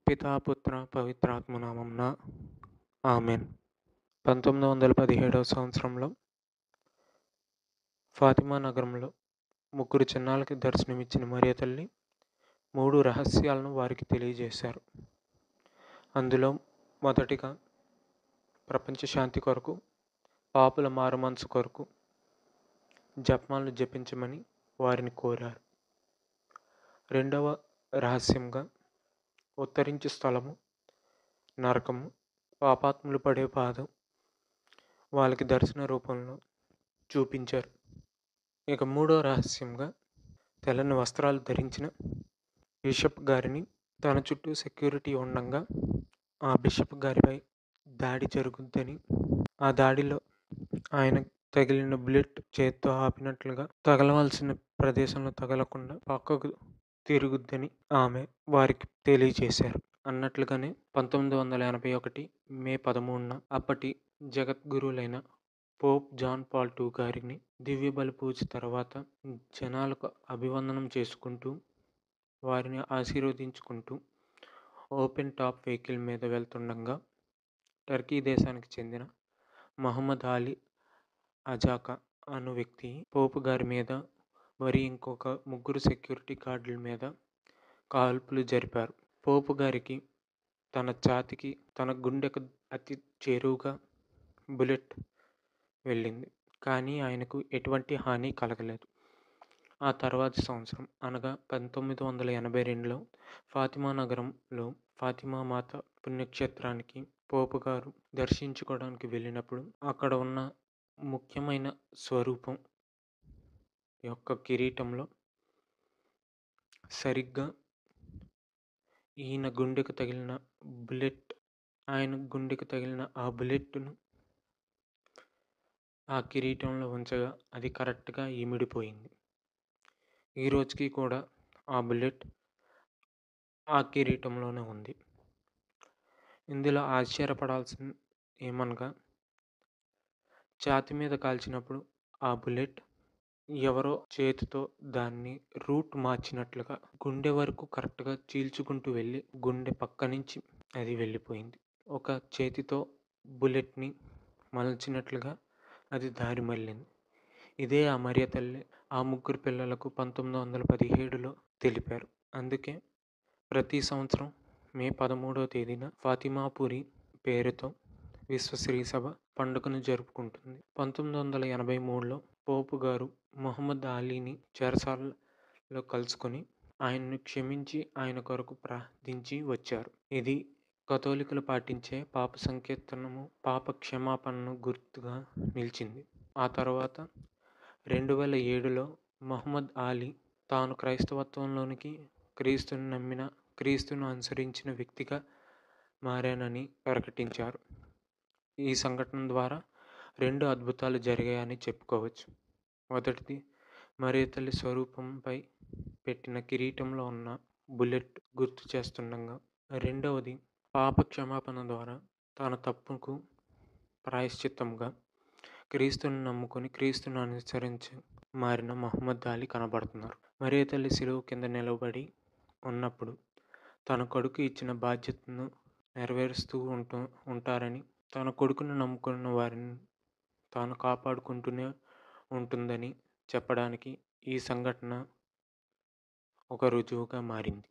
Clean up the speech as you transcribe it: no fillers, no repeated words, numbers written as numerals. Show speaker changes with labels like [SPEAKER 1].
[SPEAKER 1] పితా, పుత్ర, పవిత్రాత్మ నామమున ఆమేన్. 1917వ సంవత్సరంలో ఫాతిమా నగరంలో ముగ్గురు చిన్నారులకి దర్శనమిచ్చిన మరియ తల్లి 3 రహస్యాలను వారికి తెలియజేశారు. అందులో మొదటిగా ప్రపంచ శాంతి కొరకు, పాపుల మారుమనసు కొరకు జపమాలను జపించమని వారిని కోరారు. రెండవ రహస్యంగా ఉత్తరించు స్థలము, నరకము, పాపాత్ములు పడే బాధ వాళ్ళకి దర్శన రూపంలో చూపించారు. ఇక మూడో రహస్యంగా తెల్లని వస్త్రాలు ధరించిన బిషప్ గారిని తన చుట్టూ సెక్యూరిటీ ఉండంగా ఆ బిషప్ గారిపై దాడి జరుగుద్దని, ఆ దాడిలో ఆయన తగిలిన బుల్లెట్ చేత్తో ఆపినట్లుగా తగలవలసిన ప్రదేశంలో తగలకుండా పక్కకు తిరుగుద్దని ఆమె వారికి తెలియజేశారు. అన్నట్లుగానే 1981 మే 13న అప్పటి జగద్గురువులైన పోప్ జాన్ పాల్ II గారిని దివ్య బలి పూజ తర్వాత జనాలకు అభివందనం చేసుకుంటూ, వారిని ఆశీర్వదించుకుంటూ ఓపెన్ టాప్ వెహికల్ మీద వెళ్తుండగా టర్కీ దేశానికి చెందిన మహమ్మద్ అలీ అజాకా అను వ్యక్తి పోపు గారి మీద మరి ఇంకొక ముగ్గురు సెక్యూరిటీ గార్డుల మీద కాల్పులు జరిపారు. పోపు గారికి తన ఛాతీకి, తన గుండెకు అతి చేరువుగా బుల్లెట్ వెళ్ళింది. కానీ ఆయనకు ఎటువంటి హాని కలగలేదు. ఆ తర్వాతి సంవత్సరం అనగా 1982లో ఫాతిమా నగరంలో ఫాతిమా మాత పుణ్యక్షేత్రానికి పోపు గారు దర్శించుకోవడానికి వెళ్ళినప్పుడు అక్కడ ఉన్న ముఖ్యమైన స్వరూపం యొక్క కిరీటంలో సరిగ్గా ఈయన గుండెకు తగిలిన బుల్లెట్, ఆయన గుండెకు తగిలిన ఆ బుల్లెట్ను ఆ కిరీటంలో ఉంచగా అది కరెక్ట్గా ఇమిడిపోయింది. ఈ రోజుకి కూడా ఆ బుల్లెట్ ఆ కిరీటంలోనే ఉంది. ఇందులో ఆశ్చర్యపడాల్సింది ఏమనగా, ఛాతీ మీద కాల్చినప్పుడు ఆ బుల్లెట్ ఎవరో చేతితో దాన్ని రూట్ మార్చినట్లుగా గుండె వరకు కరెక్ట్గా చీల్చుకుంటూ వెళ్ళి గుండె పక్క నుంచి అది వెళ్ళిపోయింది. ఒక చేతితో బుల్లెట్ని మలచినట్లుగా అది దారి మళ్ళింది. ఇదే ఆ మరియ తల్లి ఆ ముగ్గురు పిల్లలకు 1917లో తెలిపారు. అందుకే ప్రతి సంవత్సరం మే 13వ తేదీన ఫాతిమాపురి పేరుతో విశ్వశ్రీ సభ పండుగను జరుపుకుంటుంది. 1983లో పోపు గారు మహమ్మద్ అలీని చెరసాలలో కలుసుకొని ఆయన్ను క్షమించి ఆయన కొరకు ప్రార్థించి వచ్చారు. ఇది కథోలికులు పాటించే పాప సంకీర్తనము, పాప క్షమాపణను గుర్తుగా నిలిచింది. ఆ తర్వాత 2007లో మహమ్మద్ అలీ తాను క్రైస్తవత్వంలోనికి క్రీస్తును అనుసరించిన వ్యక్తిగా మారానని ప్రకటించారు. ఈ సంఘటన ద్వారా 2 అద్భుతాలు జరిగాయని చెప్పుకోవచ్చు. మొదటిది, మరియ తల్లి స్వరూపంపై పెట్టిన కిరీటంలో ఉన్న బుల్లెట్ గుర్తు చేస్తుండగా, రెండవది పాప క్షమాపణ ద్వారా తన తప్పుకు ప్రాయశ్చిత్తంగా క్రీస్తుని నమ్ముకొని క్రీస్తును అనుసరించి మారిన మహమ్మద్ అలీ కనబడుతున్నారు. మరియ తల్లి శిలువ కింద నిలబడి ఉన్నప్పుడు తన కొడుకు ఇచ్చిన బాధ్యతను నెరవేరుస్తూ ఉంటారని, తన కొడుకును నమ్ముకున్న వారిని తాను కాపాడుకుంటూనే ఉంటుందని చెప్పడానికి ఈ సంఘటన ఒక రుజువుగా మారింది.